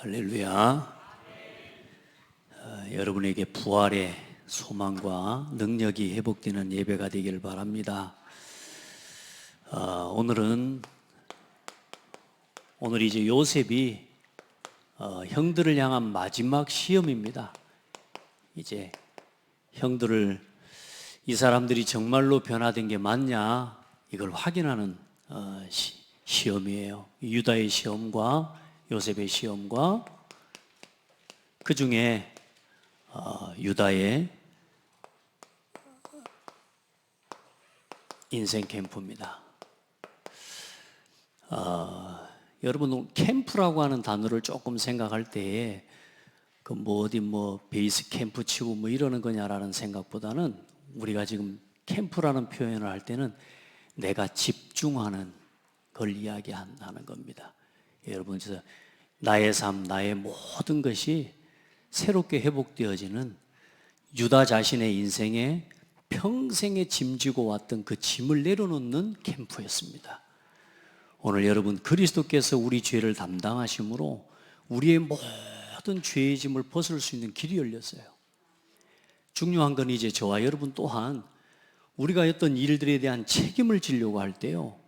할렐루야. 여러분에게 부활의 소망과 능력이 회복되는 예배가 되기를 바랍니다. 오늘 이제 요셉이 형들을 향한 마지막 시험입니다. 이제 형들을 이 사람들이 정말로 변화된 게 맞냐 이걸 확인하는 시험이에요. 유다의 시험과 요셉의 시험과 그 중에 유다의 인생 캠프입니다. 여러분 캠프라고 하는 단어를 조금 생각할 때에 어디 베이스 캠프 치고 이러는 거냐라는 생각보다는 우리가 지금 캠프라는 표현을 할 때는 내가 집중하는 걸 이야기하는 겁니다. 여러분, 나의 삶, 나의 모든 것이 새롭게 회복되어지는 유다 자신의 인생에 평생에 짐지고 왔던 그 짐을 내려놓는 캠프였습니다. 오늘 여러분, 그리스도께서 우리 죄를 담당하심으로 우리의 모든 죄의 짐을 벗을 수 있는 길이 열렸어요. 중요한 건 이제 저와 여러분 또한 우리가 어떤 일들에 대한 책임을 지려고 할 때요,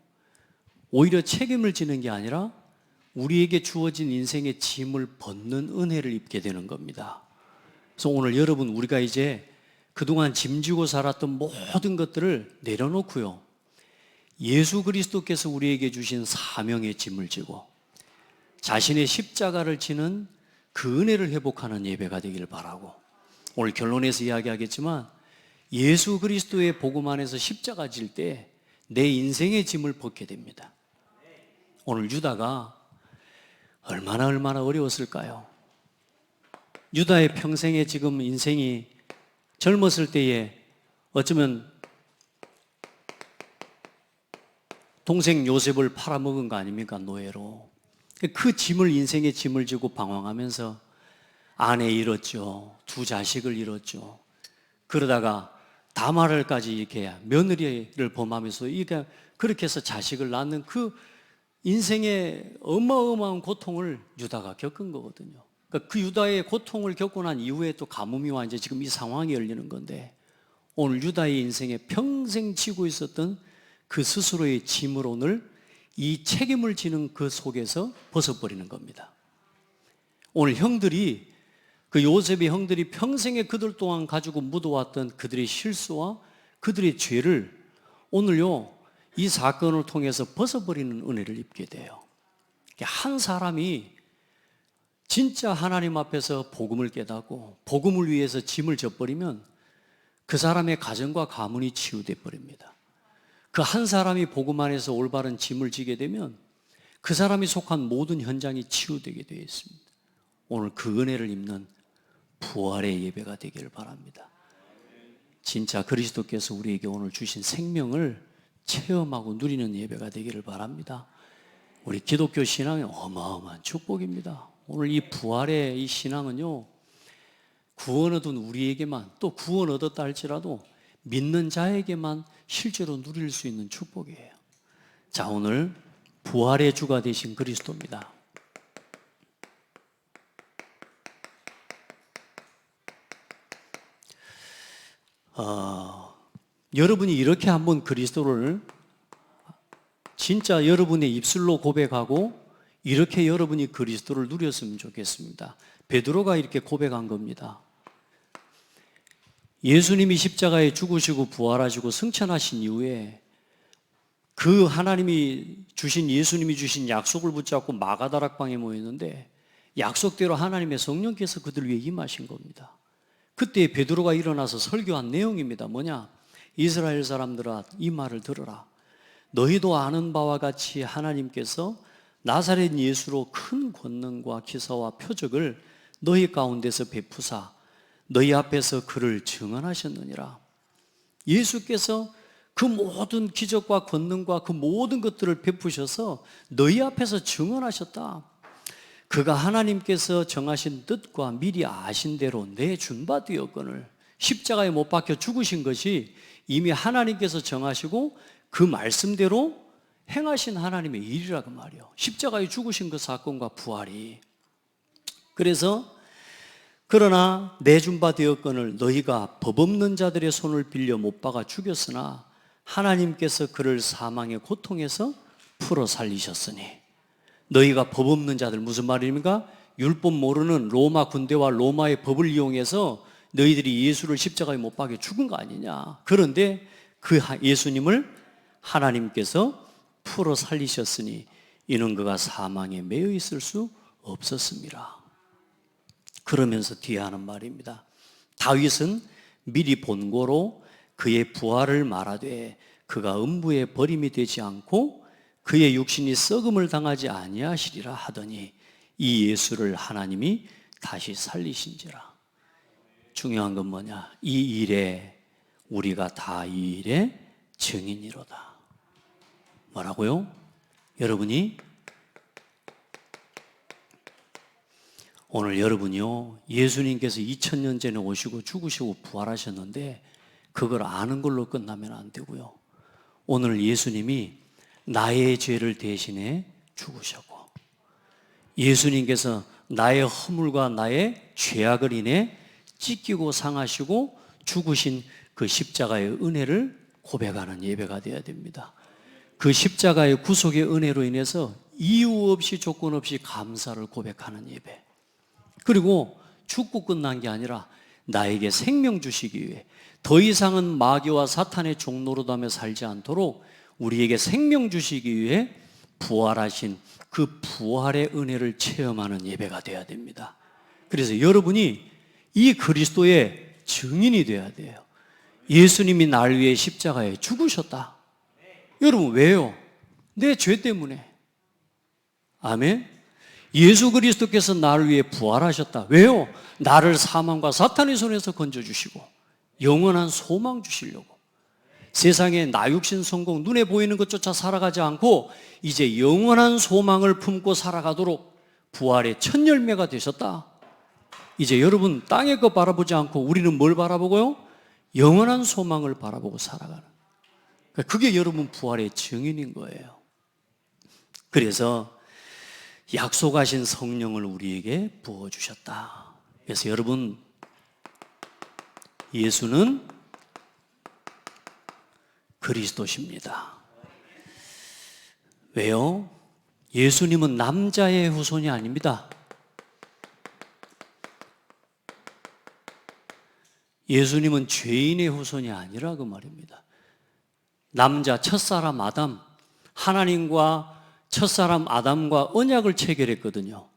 오히려 책임을 지는 게 아니라 우리에게 주어진 인생의 짐을 벗는 은혜를 입게 되는 겁니다. 그래서 오늘 여러분, 우리가 이제 그동안 짐지고 살았던 모든 것들을 내려놓고요, 예수 그리스도께서 우리에게 주신 사명의 짐을 지고 자신의 십자가를 지는 그 은혜를 회복하는 예배가 되기를 바라고, 오늘 결론에서 이야기하겠지만 예수 그리스도의 복음 안에서 십자가 질 때 내 인생의 짐을 벗게 됩니다. 오늘 유다가 얼마나 어려웠을까요? 유다의 평생에 지금 인생이 젊었을 때에 어쩌면 동생 요셉을 팔아먹은 거 아닙니까? 노예로. 그 짐을, 인생의 짐을 지고 방황하면서 아내 잃었죠. 두 자식을 잃었죠. 그러다가 다말을까지 이렇게 며느리를 범하면서 그렇게 해서 자식을 낳는 그 인생의 어마어마한 고통을 유다가 겪은 거거든요. 그러니까 그 유다의 고통을 겪고 난 이후에 또 가뭄이 와 이제 지금 이 상황이 열리는 건데, 오늘 유다의 인생에 평생 지고 있었던 그 스스로의 짐을 오늘 이 책임을 지는 그 속에서 벗어버리는 겁니다. 오늘 형들이, 그 요셉의 형들이 평생에 그들 동안 가지고 묻어왔던 그들의 실수와 그들의 죄를 오늘요, 이 사건을 통해서 벗어버리는 은혜를 입게 돼요. 한 사람이 진짜 하나님 앞에서 복음을 깨닫고 복음을 위해서 짐을 져버리면 그 사람의 가정과 가문이 치유돼 버립니다. 그 한 사람이 복음 안에서 올바른 짐을 지게 되면 그 사람이 속한 모든 현장이 치유되게 되어 있습니다. 오늘 그 은혜를 입는 부활의 예배가 되기를 바랍니다. 진짜 그리스도께서 우리에게 오늘 주신 생명을 체험하고 누리는 예배가 되기를 바랍니다. 우리 기독교 신앙은 어마어마한 축복입니다. 오늘 이 부활의 이 신앙은요, 구원 얻은 우리에게만, 또 구원 얻었다 할지라도 믿는 자에게만 실제로 누릴 수 있는 축복이에요. 자, 오늘 부활의 주가 되신 그리스도입니다. 여러분이 이렇게 한번 그리스도를 진짜 여러분의 입술로 고백하고 이렇게 여러분이 그리스도를 누렸으면 좋겠습니다. 베드로가 이렇게 고백한 겁니다. 예수님이 십자가에 죽으시고 부활하시고 승천하신 이후에 그 하나님이 주신, 예수님이 주신 약속을 붙잡고 마가다락방에 모였는데 약속대로 하나님의 성령께서 그들 위해 임하신 겁니다. 그때 베드로가 일어나서 설교한 내용입니다. 뭐냐? 이스라엘 사람들아, 이 말을 들으라. 너희도 아는 바와 같이 하나님께서 나사렛 예수로 큰 권능과 기사와 표적을 너희 가운데서 베푸사 너희 앞에서 그를 증언하셨느니라. 예수께서 그 모든 기적과 권능과 그 모든 것들을 베푸셔서 너희 앞에서 증언하셨다. 그가 하나님께서 정하신 뜻과 미리 아신 대로 내준 바 되었거늘. 십자가에 못 박혀 죽으신 것이 이미 하나님께서 정하시고 그 말씀대로 행하신 하나님의 일이라고 말이요. 십자가에 죽으신 그 사건과 부활이 그래서 그러나 내준 바 되었거늘 너희가 법 없는 자들의 손을 빌려 못 박아 죽였으나 하나님께서 그를 사망의 고통에서 풀어 살리셨으니. 너희가 법 없는 자들, 무슨 말입니까? 율법 모르는 로마 군대와 로마의 법을 이용해서 너희들이 예수를 십자가에 못 박여 죽은 거 아니냐. 그런데 그 예수님을 하나님께서 풀어 살리셨으니 이는 그가 사망에 매여 있을 수 없었습니다. 그러면서 뒤에 하는 말입니다. 다윗은 미리 본고로 그의 부활을 말하되 그가 음부에 버림이 되지 않고 그의 육신이 썩음을 당하지 아니하시리라 하더니 이 예수를 하나님이 다시 살리신지라. 중요한 건 뭐냐? 이 일에 우리가 다 이 일의 증인이로다. 뭐라고요? 여러분이 오늘 여러분이요, 예수님께서 2000년 전에 오시고 죽으시고 부활하셨는데 그걸 아는 걸로 끝나면 안 되고요. 오늘 예수님이 나의 죄를 대신해 죽으셨고 예수님께서 나의 허물과 나의 죄악을 인해 찢기고 상하시고 죽으신 그 십자가의 은혜를 고백하는 예배가 되어야 됩니다. 그 십자가의 구속의 은혜로 인해서 이유 없이 조건 없이 감사를 고백하는 예배. 그리고 죽고 끝난 게 아니라 나에게 생명 주시기 위해 더 이상은 마귀와 사탄의 종노릇하며 살지 않도록 우리에게 생명 주시기 위해 부활하신 그 부활의 은혜를 체험하는 예배가 되어야 됩니다. 그래서 여러분이 이 그리스도의 증인이 되어야 돼요. 예수님이 날 위해 십자가에 죽으셨다. 여러분 왜요? 내 죄 때문에. 아멘. 예수 그리스도께서 나를 위해 부활하셨다. 왜요? 나를 사망과 사탄의 손에서 건져주시고 영원한 소망 주시려고. 세상에 나 육신 성공 눈에 보이는 것조차 살아가지 않고 이제 영원한 소망을 품고 살아가도록 부활의 첫 열매가 되셨다. 이제 여러분 땅의 것 바라보지 않고 우리는 뭘 바라보고요? 영원한 소망을 바라보고 살아가는. 그게 여러분 부활의 증인인 거예요. 그래서 약속하신 성령을 우리에게 부어주셨다. 그래서 여러분, 예수는 그리스도십니다. 왜요? 예수님은 남자의 후손이 아닙니다. 예수님은 죄인의 후손이 아니라 그 말입니다. 남자 첫사람 아담, 하나님과 첫사람 아담과 언약을 체결했거든요.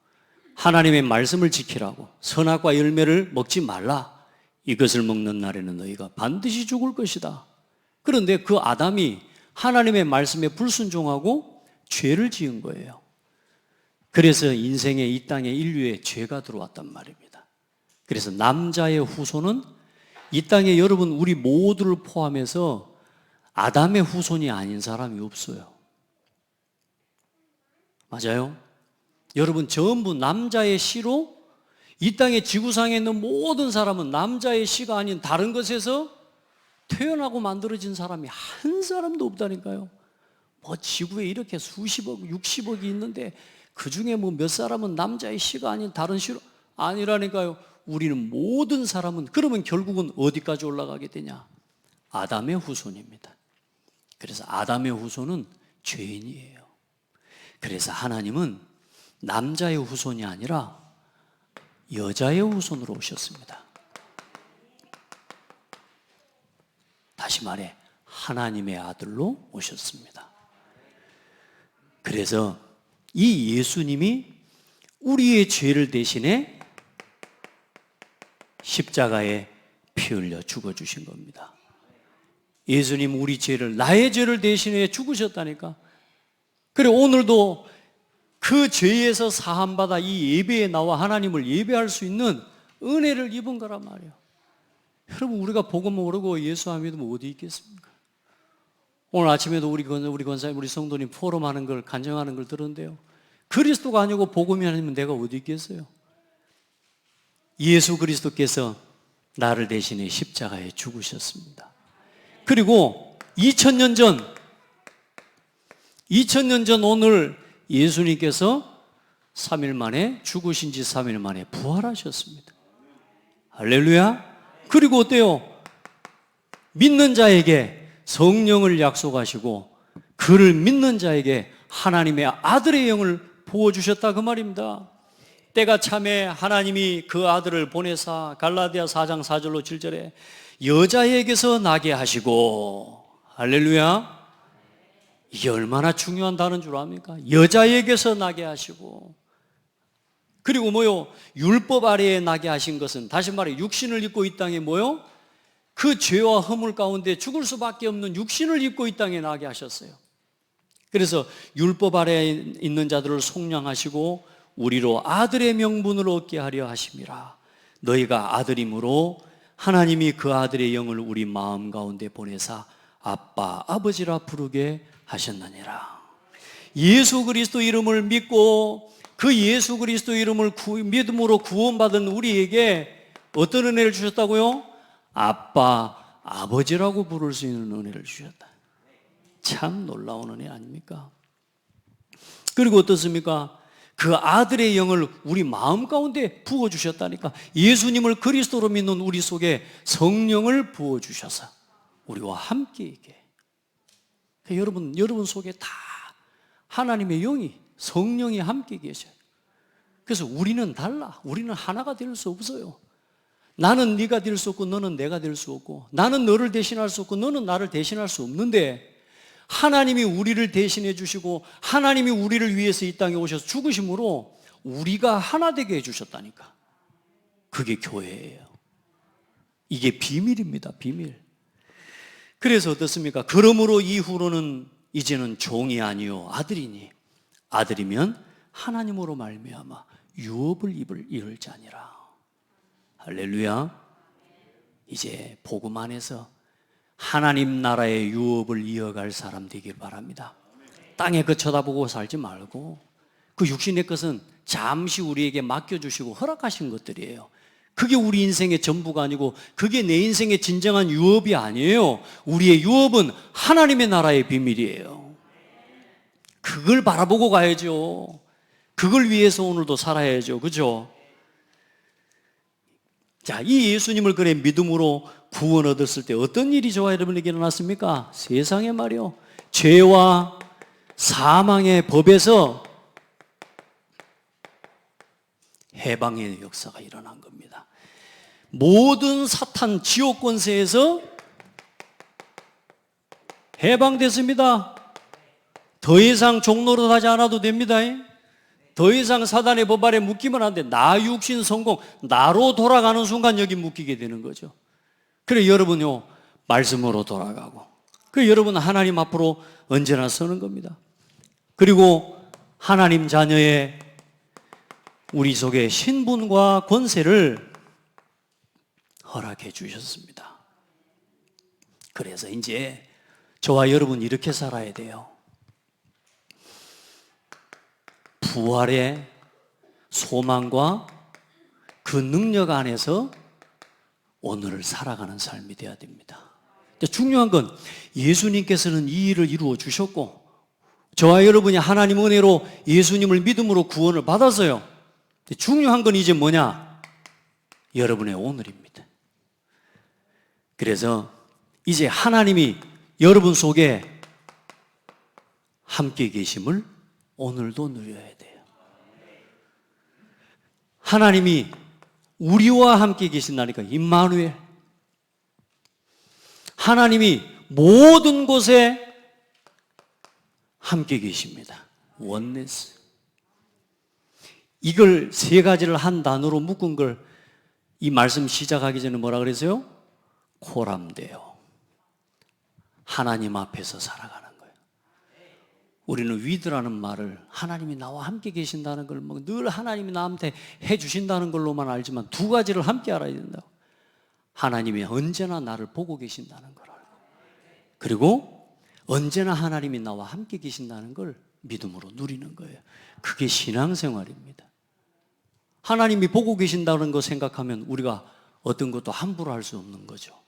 하나님의 말씀을 지키라고, 선악과 열매를 먹지 말라. 이것을 먹는 날에는 너희가 반드시 죽을 것이다. 그런데 그 아담이 하나님의 말씀에 불순종하고 죄를 지은 거예요. 그래서 인생에 이 땅에 인류에 죄가 들어왔단 말입니다. 그래서 남자의 후손은 이 땅에 여러분 우리 모두를 포함해서 아담의 후손이 아닌 사람이 없어요. 맞아요? 여러분 전부 남자의 씨로 이 땅의 지구상에 있는 모든 사람은 남자의 씨가 아닌 다른 것에서 태어나고 만들어진 사람이 한 사람도 없다니까요. 뭐 지구에 이렇게 수십억, 60억이 있는데 그 중에 뭐 몇 사람은 남자의 씨가 아닌 다른 씨로 아니라니까요. 우리는 모든 사람은 그러면 결국은 어디까지 올라가게 되냐? 아담의 후손입니다. 그래서 아담의 후손은 죄인이에요. 그래서 하나님은 남자의 후손이 아니라 여자의 후손으로 오셨습니다. 다시 말해 하나님의 아들로 오셨습니다. 그래서 이 예수님이 우리의 죄를 대신해 십자가에 피 흘려 죽어주신 겁니다. 예수님 우리 죄를, 나의 죄를 대신해 죽으셨다니까. 그래 오늘도 그 죄에서 사함받아 이 예배에 나와 하나님을 예배할 수 있는 은혜를 입은 거란 말이에요. 여러분 우리가 복음 모르고 예수 안 믿으면 어디 있겠습니까? 오늘 아침에도 우리 권사님, 우리 성도님 포럼하는 걸, 간증하는 걸 들었는데요. 그리스도가 아니고 복음이 아니면 내가 어디 있겠어요? 예수 그리스도께서 나를 대신해 십자가에 죽으셨습니다. 그리고 2000년 전 오늘 예수님께서 3일 만에, 죽으신 지 3일 만에 부활하셨습니다. 할렐루야. 그리고 어때요? 믿는 자에게 성령을 약속하시고 그를 믿는 자에게 하나님의 아들의 영을 부어주셨다 그 말입니다. 때가 참에 하나님이 그 아들을 보내사 갈라디아 4장 4절로 7절에 여자에게서 나게 하시고, 할렐루야. 이게 얼마나 중요한 단어인 줄 압니까? 여자에게서 나게 하시고, 그리고 뭐요? 율법 아래에 나게 하신 것은, 다시 말해 육신을 입고 이 땅에 뭐요? 그 죄와 허물 가운데 죽을 수밖에 없는 육신을 입고 이 땅에 나게 하셨어요. 그래서 율법 아래에 있는 자들을 속량하시고 우리로 아들의 명분을 얻게 하려 하심이라. 너희가 아들이므로 하나님이 그 아들의 영을 우리 마음 가운데 보내사 아빠, 아버지라 부르게 하셨느니라. 예수 그리스도 이름을 믿고 그 예수 그리스도 이름을 믿음으로 구원받은 우리에게 어떤 은혜를 주셨다고요? 아빠, 아버지라고 부를 수 있는 은혜를 주셨다. 참 놀라운 은혜 아닙니까? 그리고 어떻습니까? 그 아들의 영을 우리 마음 가운데 부어주셨다니까. 예수님을 그리스도로 믿는 우리 속에 성령을 부어주셔서 우리와 함께 있게. 여러분 속에 다 하나님의 영이, 성령이 함께 계셔요. 그래서 우리는 달라. 우리는 하나가 될 수 없어요. 나는 네가 될 수 없고 너는 내가 될 수 없고, 나는 너를 대신할 수 없고 너는 나를 대신할 수 없는데, 하나님이 우리를 대신해 주시고 하나님이 우리를 위해서 이 땅에 오셔서 죽으심으로 우리가 하나 되게 해주셨다니까. 그게 교회예요. 이게 비밀입니다. 비밀. 그래서 어떻습니까? 그러므로 이후로는 이제는 종이 아니요 아들이니, 아들이면 하나님으로 말미암아 유업을 이을 자니라. 할렐루야. 이제 복음 안에서 하나님 나라의 유업을 이어갈 사람 되길 바랍니다. 땅에 그 쳐다보고 살지 말고, 그 육신의 것은 잠시 우리에게 맡겨주시고 허락하신 것들이에요. 그게 우리 인생의 전부가 아니고 그게 내 인생의 진정한 유업이 아니에요. 우리의 유업은 하나님의 나라의 비밀이에요. 그걸 바라보고 가야죠. 그걸 위해서 오늘도 살아야죠. 그죠? 자, 이 예수님을 그래 믿음으로 구원 얻었을 때 어떤 일이 저와 여러분에게 일어났습니까? 세상에 말이요, 죄와 사망의 법에서 해방의 역사가 일어난 겁니다. 모든 사탄 지옥 권세에서 해방됐습니다. 더 이상 종노릇 하지 않아도 됩니다. 더 이상 사단의 법 아래 묶이면 안 돼. 나 육신 성공, 나로 돌아가는 순간 여기 묶이게 되는 거죠. 그래 여러분요, 말씀으로 돌아가고, 그래 여러분 하나님 앞으로 언제나 서는 겁니다. 그리고 하나님 자녀의 우리 속에 신분과 권세를 허락해 주셨습니다. 그래서 이제 저와 여러분 이렇게 살아야 돼요. 부활의 소망과 그 능력 안에서 오늘을 살아가는 삶이 되어야 됩니다. 중요한 건 예수님께서는 이 일을 이루어 주셨고, 저와 여러분이 하나님 은혜로 예수님을 믿음으로 구원을 받았어요. 중요한 건 이제 뭐냐? 여러분의 오늘입니다. 그래서 이제 하나님이 여러분 속에 함께 계심을 오늘도 누려야 돼요. 하나님이 우리와 함께 계신다니까. 임마누엘. 하나님이 모든 곳에 함께 계십니다. 원네스. 이걸 세 가지를 한 단어로 묶은 걸 이 말씀 시작하기 전에 뭐라 그랬어요? 코람데요. 하나님 앞에서 살아가는 거예요. 우리는 위드라는 말을, 하나님이 나와 함께 계신다는 걸 늘 하나님이 나한테 해주신다는 걸로만 알지만 두 가지를 함께 알아야 된다고. 하나님이 언제나 나를 보고 계신다는 걸 알고, 그리고 언제나 하나님이 나와 함께 계신다는 걸 믿음으로 누리는 거예요. 그게 신앙생활입니다. 하나님이 보고 계신다는 거 생각하면 우리가 어떤 것도 함부로 할 수 없는 거죠.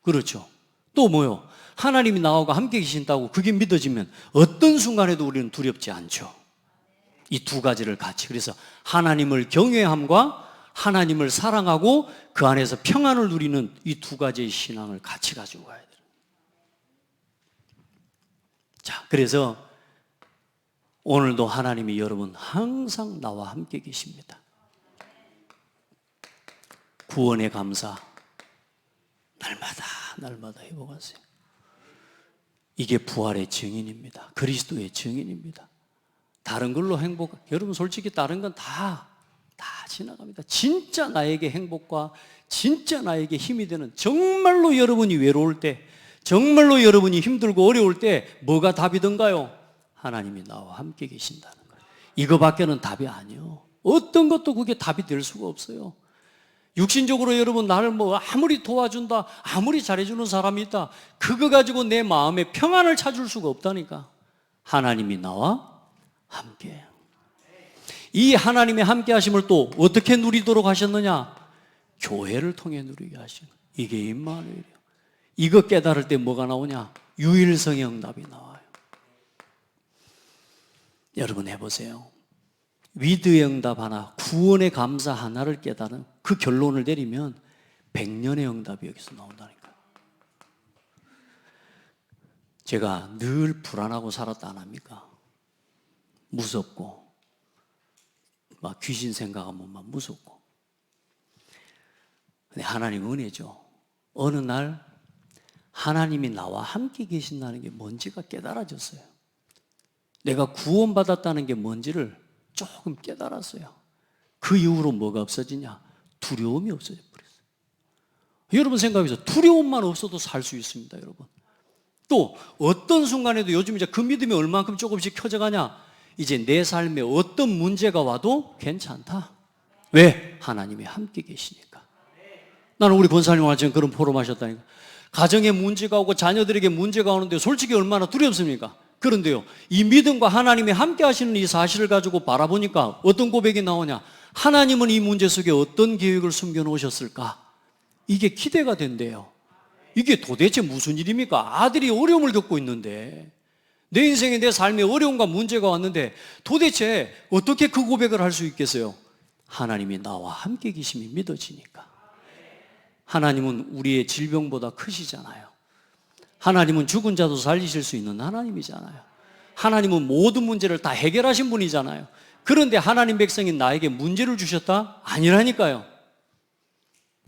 그렇죠? 또 뭐요? 하나님이 나하고 함께 계신다고 그게 믿어지면 어떤 순간에도 우리는 두렵지 않죠. 이 두 가지를 같이. 그래서 하나님을 경외함과 하나님을 사랑하고 그 안에서 평안을 누리는 이 두 가지의 신앙을 같이 가지고 가야 돼요. 자, 그래서 오늘도 하나님이 여러분 항상 나와 함께 계십니다. 구원의 감사 날마다 해보세요. 이게 부활의 증인입니다. 그리스도의 증인입니다. 다른 걸로 여러분 솔직히 다른 건 다 지나갑니다. 진짜 나에게 행복과 진짜 나에게 힘이 되는, 정말로 여러분이 외로울 때, 정말로 여러분이 힘들고 어려울 때 뭐가 답이던가요? 하나님이 나와 함께 계신다는 거예요. 이거밖에는 답이 아니에요. 어떤 것도 그게 답이 될 수가 없어요. 육신적으로 여러분 나를 아무리 도와준다, 아무리 잘해주는 사람이 있다, 그거 가지고 내 마음에 평안을 찾을 수가 없다니까. 하나님이 나와 함께. 이 하나님의 함께 하심을 또 어떻게 누리도록 하셨느냐? 교회를 통해 누리게 하신 거예요. 이게 임마누엘이에요. 이거 깨달을 때 뭐가 나오냐? 유일성의 응답이 나와요. 여러분 해보세요. 위드의 응답 하나, 구원의 감사 하나를 깨달은 그 결론을 내리면 100년의 응답이 여기서 나온다니까요. 제가 늘 불안하고 살았다 안 합니까? 무섭고 막 귀신 생각하면 막 무섭고. 근데 하나님 은혜죠. 어느 날 하나님이 나와 함께 계신다는 게 뭔지가 깨달아졌어요. 내가 구원받았다는 게 뭔지를 조금 깨달았어요. 그 이후로 뭐가 없어지냐? 두려움이 없어져 버렸어요. 여러분 생각해서 두려움만 없어도 살 수 있습니다, 여러분. 또 어떤 순간에도 요즘 이제 그 믿음이 얼만큼 조금씩 켜져가냐? 이제 내 삶에 어떤 문제가 와도 괜찮다. 왜? 하나님이 함께 계시니까. 나는 우리 권사님과 지금 그런 포럼 하셨다니까. 가정에 문제가 오고 자녀들에게 문제가 오는데 솔직히 얼마나 두렵습니까? 그런데요, 이 믿음과 하나님이 함께 하시는 이 사실을 가지고 바라보니까 어떤 고백이 나오냐? 하나님은 이 문제 속에 어떤 계획을 숨겨놓으셨을까? 이게 기대가 된대요. 이게 도대체 무슨 일입니까? 아들이 어려움을 겪고 있는데, 내 인생에 내 삶에 어려움과 문제가 왔는데 도대체 어떻게 그 고백을 할 수 있겠어요? 하나님이 나와 함께 계심이 믿어지니까. 하나님은 우리의 질병보다 크시잖아요. 하나님은 죽은 자도 살리실 수 있는 하나님이잖아요. 하나님은 모든 문제를 다 해결하신 분이잖아요. 그런데 하나님 백성인 나에게 문제를 주셨다? 아니라니까요.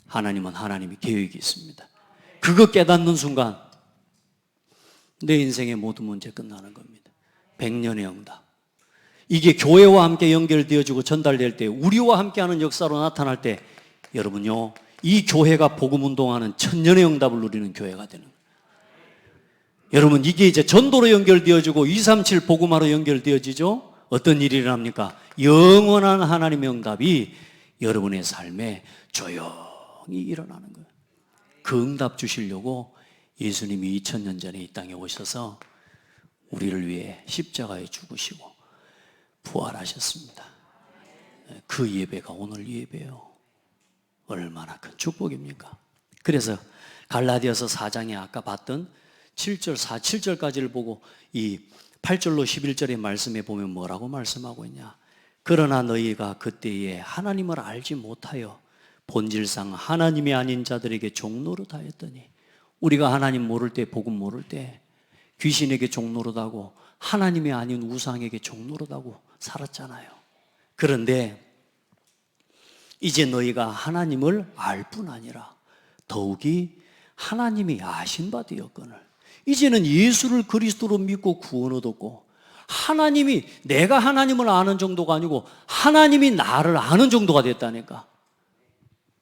하나님은 하나님의 계획이 있습니다. 그거 깨닫는 순간 내 인생의 모든 문제 끝나는 겁니다. 100년의 응답. 이게 교회와 함께 연결되어지고 전달될 때, 우리와 함께하는 역사로 나타날 때, 여러분요, 이 교회가 복음운동하는 1000년의 응답을 누리는 교회가 되는 거예요. 여러분, 이게 이제 전도로 연결되어지고 237 복음화로 연결되어지죠. 어떤 일이 일어납니까? 영원한 하나님의 응답이 여러분의 삶에 조용히 일어나는 거예요. 그 응답 주시려고 예수님이 2000년 전에 이 땅에 오셔서 우리를 위해 십자가에 죽으시고 부활하셨습니다. 그 예배가 오늘 예배예요. 얼마나 큰 축복입니까? 그래서 갈라디아서 4장에 아까 봤던 7절, 7절까지를 보고 이 8절로 11절의 말씀에 보면 뭐라고 말씀하고 있냐? 그러나 너희가 그때에 하나님을 알지 못하여 본질상 하나님이 아닌 자들에게 종노릇하였더니, 우리가 하나님 모를 때, 복음 모를 때 귀신에게 종노릇하고 하나님이 아닌 우상에게 종노릇하고 살았잖아요. 그런데 이제 너희가 하나님을 알 뿐 아니라 더욱이 하나님이 아신 바 되었거늘, 이제는 예수를 그리스도로 믿고 구원 얻었고, 하나님이, 내가 하나님을 아는 정도가 아니고 하나님이 나를 아는 정도가 됐다니까.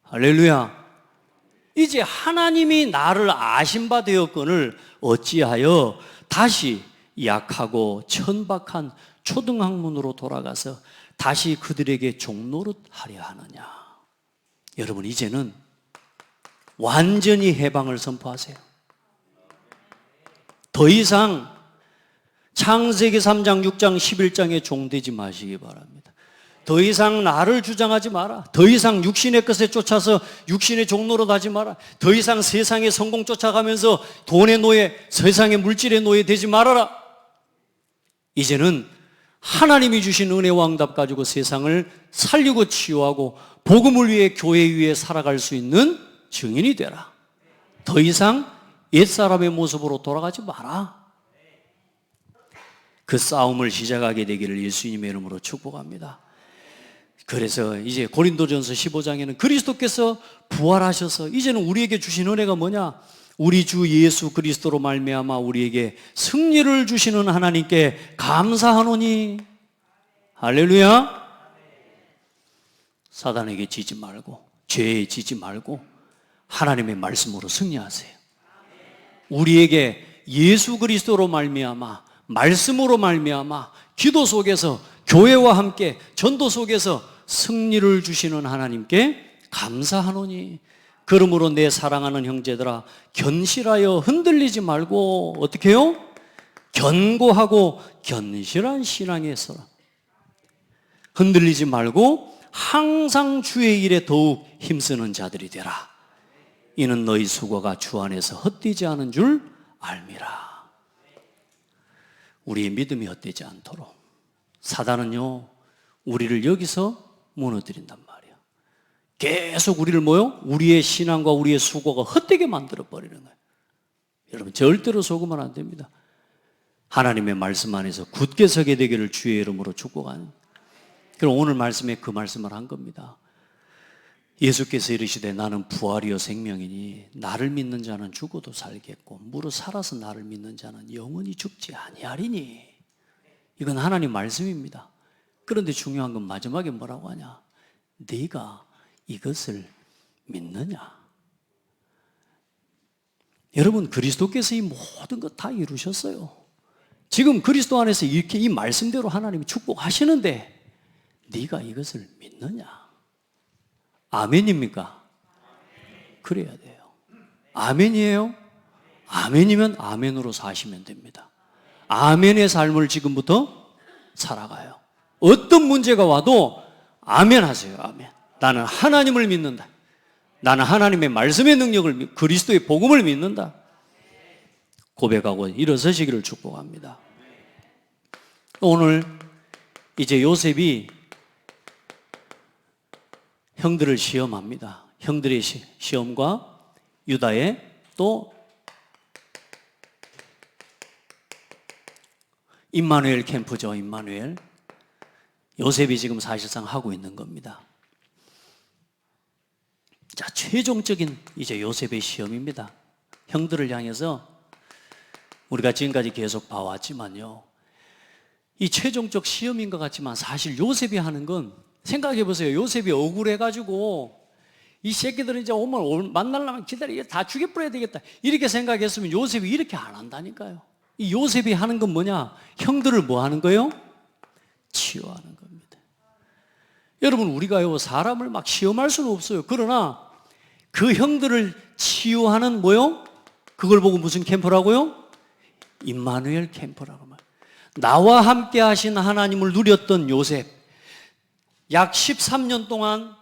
할렐루야. 이제 하나님이 나를 아신 바 되었거늘 어찌하여 다시 약하고 천박한 초등학문으로 돌아가서 다시 그들에게 종노릇하려 하느냐. 여러분, 이제는 완전히 해방을 선포하세요. 더 이상 창세기 3장, 6장, 11장에 종되지 마시기 바랍니다. 더 이상 나를 주장하지 마라. 더 이상 육신의 것에 쫓아서 육신의 종노릇 하지 마라. 더 이상 세상의 성공 쫓아가면서 돈의 노예, 세상의 물질의 노예 되지 말아라. 이제는 하나님이 주신 은혜와 응답 가지고 세상을 살리고 치유하고 복음을 위해 교회 위에 살아갈 수 있는 증인이 되라. 더 이상 옛사람의 모습으로 돌아가지 마라. 그 싸움을 시작하게 되기를 예수님의 이름으로 축복합니다. 그래서 이제 고린도전서 15장에는 그리스도께서 부활하셔서 이제는 우리에게 주신 은혜가 뭐냐? 우리 주 예수 그리스도로 말미암아 우리에게 승리를 주시는 하나님께 감사하노니. 할렐루야. 사단에게 지지 말고 죄에 지지 말고 하나님의 말씀으로 승리하세요. 우리에게 예수 그리스도로 말미암아 말씀으로 말미암아 기도 속에서 교회와 함께 전도 속에서 승리를 주시는 하나님께 감사하노니. 그러므로 내 사랑하는 형제들아 견실하여 흔들리지 말고 어떻게 해요? 견고하고 견실한 신앙에 서라. 흔들리지 말고 항상 주의 일에 더욱 힘쓰는 자들이 되라. 이는 너희 수고가 주 안에서 헛되지 않은 줄 알미라. 우리의 믿음이 헛되지 않도록 사단은요 우리를 여기서 무너뜨린단 말이에요. 계속 우리를 우리의 신앙과 우리의 수고가 헛되게 만들어 버리는 거예요. 여러분 절대로 속으면 안 됩니다. 하나님의 말씀 안에서 굳게 서게 되기를 주의 이름으로 축복하는. 그럼 오늘 말씀에 그 말씀을 한 겁니다. 예수께서 이르시되 나는 부활이요 생명이니 나를 믿는 자는 죽어도 살겠고 무릇 살아서 나를 믿는 자는 영원히 죽지 아니하리니. 이건 하나님 말씀입니다. 그런데 중요한 건 마지막에 뭐라고 하냐? 네가 이것을 믿느냐? 여러분 그리스도께서 이 모든 것 다 이루셨어요. 지금 그리스도 안에서 이렇게 이 말씀대로 하나님이 축복하시는데 네가 이것을 믿느냐? 아멘입니까? 그래야 돼요. 아멘이에요? 아멘이면 아멘으로 사시면 됩니다. 아멘의 삶을 지금부터 살아가요. 어떤 문제가 와도 아멘 하세요. 아멘. 나는 하나님을 믿는다. 나는 하나님의 말씀의 능력을, 그리스도의 복음을 믿는다. 고백하고 일어서시기를 축복합니다. 오늘 이제 요셉이 형들을 시험합니다. 형들의 시험과 유다의 또 임마누엘 캠프죠. 임마누엘. 요셉이 지금 사실상 하고 있는 겁니다. 자, 최종적인 이제 요셉의 시험입니다. 형들을 향해서 우리가 지금까지 계속 봐왔지만요. 이 최종적 시험인 것 같지만 사실 요셉이 하는 건 생각해 보세요. 요셉이 억울해가지고 이 새끼들은 이제 오면 만나려면 기다려. 다 죽여버려야 되겠다. 이렇게 생각했으면 요셉이 이렇게 안 한다니까요. 이 요셉이 하는 건 뭐냐? 형들을 뭐 하는 거예요? 치유하는 겁니다. 여러분 우리가요 사람을 막 시험할 수는 없어요. 그러나 그 형들을 치유하는 뭐요? 그걸 보고 무슨 캠프라고요? 임마누엘 캠프라고 말해요. 나와 함께 하신 하나님을 누렸던 요셉 약 13년 동안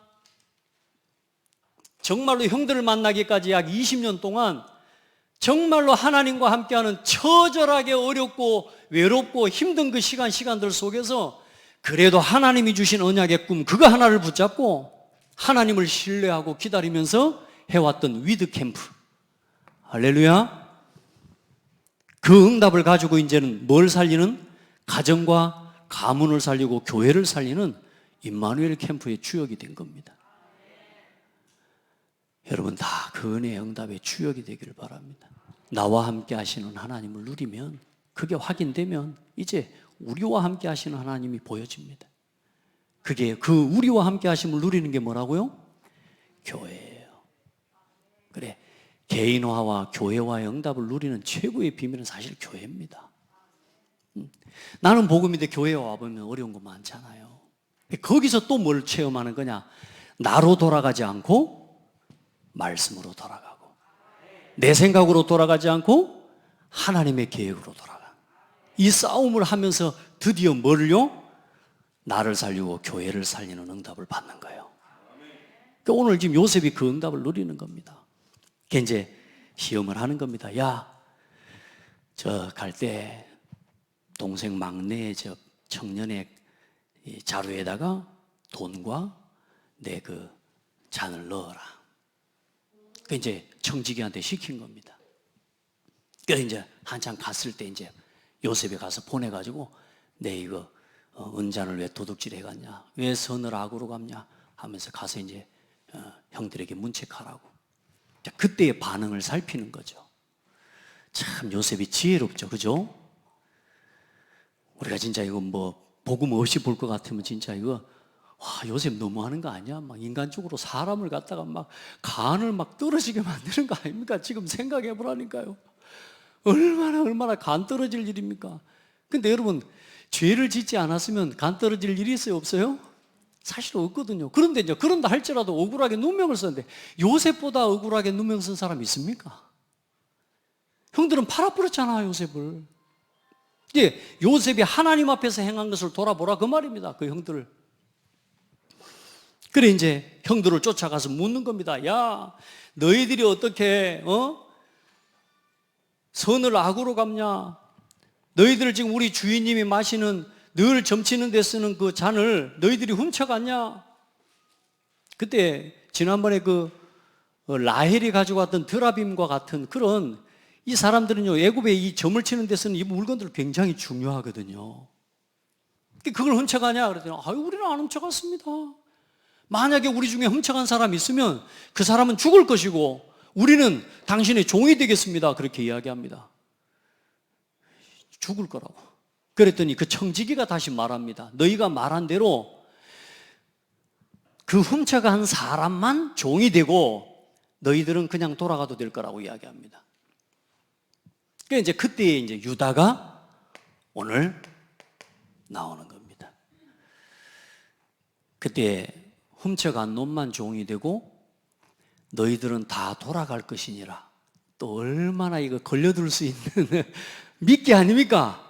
정말로 형들을 만나기까지 약 20년 동안 정말로 하나님과 함께하는 처절하게 어렵고 외롭고 힘든 그 시간들 속에서 그래도 하나님이 주신 언약의 꿈 그거 하나를 붙잡고 하나님을 신뢰하고 기다리면서 해왔던 위드 캠프. 할렐루야. 그 응답을 가지고 이제는 뭘 살리는? 가정과 가문을 살리고 교회를 살리는 임마누엘 캠프의 주역이 된 겁니다. 여러분 다 그 은혜의 응답의 주역이 되기를 바랍니다. 나와 함께 하시는 하나님을 누리면 그게 확인되면 이제 우리와 함께 하시는 하나님이 보여집니다. 그게 그 우리와 함께 하심을 누리는 게 뭐라고요? 교회예요. 그래, 개인화와 교회와의 응답을 누리는 최고의 비밀은 사실 교회입니다. 나는 복음인데 교회에 와보면 어려운 거 많잖아요. 거기서 또 뭘 체험하는 거냐? 나로 돌아가지 않고 말씀으로 돌아가고 내 생각으로 돌아가지 않고 하나님의 계획으로 돌아가. 이 싸움을 하면서 드디어 뭘요? 나를 살리고 교회를 살리는 응답을 받는 거예요. 그러니까 오늘 지금 요셉이 그 응답을 누리는 겁니다. 이제 시험을 하는 겁니다. 야, 저 갈 때 동생 막내 저 청년의 이 자루에다가 돈과 내 그 잔을 넣어라. 그 이제 청지기한테 시킨 겁니다. 그래서 이제 한참 갔을 때 이제 요셉이 가서 보내가지고 내 이거 은잔을 왜 도둑질 해갔냐? 왜 선을 악으로 갚냐? 하면서 가서 이제 형들에게 문책하라고. 그때의 반응을 살피는 거죠. 참 요셉이 지혜롭죠, 그죠? 우리가 진짜 이거 뭐 복음 없이 볼 것 같으면 진짜 이거 와 요셉 너무하는 거 아니야? 막 인간적으로 사람을 갖다가 막 간을 막 떨어지게 만드는 거 아닙니까? 지금 생각해 보라니까요. 얼마나 간 떨어질 일입니까? 근데 여러분 죄를 짓지 않았으면 간 떨어질 일이 있어요, 없어요? 사실 없거든요. 그런데 이제 그런다 할지라도 억울하게 누명을 썼는데 요셉보다 억울하게 누명 쓴 사람 있습니까? 형들은 팔아버렸잖아, 요셉을. 예, 요셉이 하나님 앞에서 행한 것을 돌아보라 그 말입니다. 그 형들을. 그래 이제 형들을 쫓아가서 묻는 겁니다. 야, 너희들이 어떻게 선을 악으로 갚냐? 너희들 지금 우리 주인님이 마시는 늘 점치는 데 쓰는 그 잔을 너희들이 훔쳐갔냐? 그때 지난번에 그 라헬이 가지고 왔던 드라빔과 같은 그런 이 사람들은요 애굽에 이 점을 치는 데 쓰는 이 물건들 굉장히 중요하거든요. 그걸 훔쳐가냐? 그랬더니 우리는 안 훔쳐갔습니다. 만약에 우리 중에 훔쳐간 사람이 있으면 그 사람은 죽을 것이고 우리는 당신의 종이 되겠습니다. 그렇게 이야기합니다. 죽을 거라고. 그랬더니 그 청지기가 다시 말합니다. 너희가 말한 대로 그 훔쳐간 사람만 종이 되고 너희들은 그냥 돌아가도 될 거라고 이야기합니다. 그러니까 이제 그때에 이제 유다가 오늘 나오는 겁니다. 그때 훔쳐간 놈만 종이 되고 너희들은 다 돌아갈 것이니라. 또 얼마나 이거 걸려들 수 있는 미끼 아닙니까?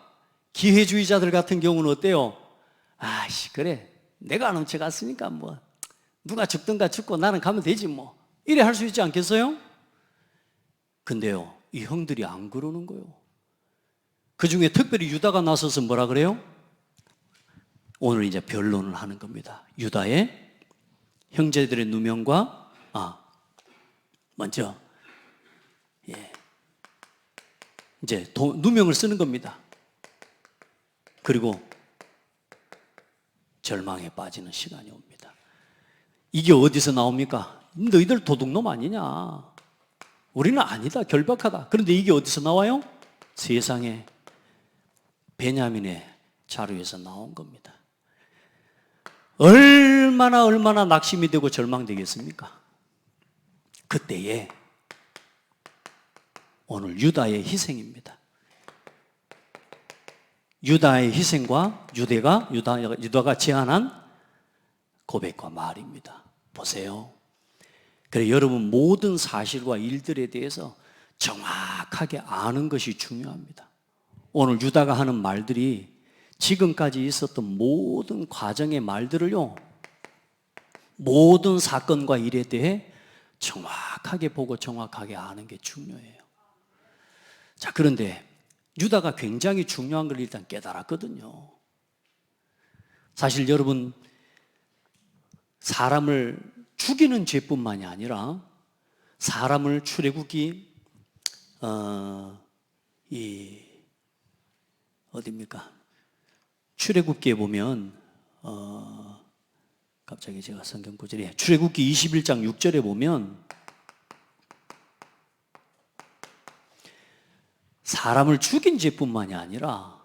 기회주의자들 같은 경우는 어때요? 아씨 그래 내가 안 훔쳐갔으니까 뭐 누가 죽든가 죽고 나는 가면 되지 뭐 이래 할 수 있지 않겠어요? 근데요 이 형들이 안 그러는 거예요. 그 중에 특별히 유다가 나서서 뭐라 그래요? 오늘 이제 변론을 하는 겁니다. 유다의 형제들의 누명과 먼저 이제 누명을 쓰는 겁니다. 그리고 절망에 빠지는 시간이 옵니다. 이게 어디서 나옵니까? 너희들 도둑놈 아니냐? 우리는 아니다, 결박하다. 그런데 이게 어디서 나와요? 세상에 베냐민의 자루에서 나온 겁니다. 얼마나 낙심이 되고 절망되겠습니까? 그때에 오늘 유다의 희생입니다. 유다의 희생과 유다가 제안한 고백과 말입니다. 보세요. 그래 여러분 모든 사실과 일들에 대해서 정확하게 아는 것이 중요합니다. 오늘 유다가 하는 말들이 지금까지 있었던 모든 과정의 말들을요 모든 사건과 일에 대해 정확하게 보고 정확하게 아는 게 중요해요. 자, 그런데 유다가 굉장히 중요한 걸 일단 깨달았거든요. 사실 여러분 사람을 죽이는 죄뿐만이 아니라 사람을 출애굽기 어디입니까? 출애굽기에 보면 갑자기 제가 성경 구절에 출애굽기 21장 6절에 보면 사람을 죽인 죄뿐만이 아니라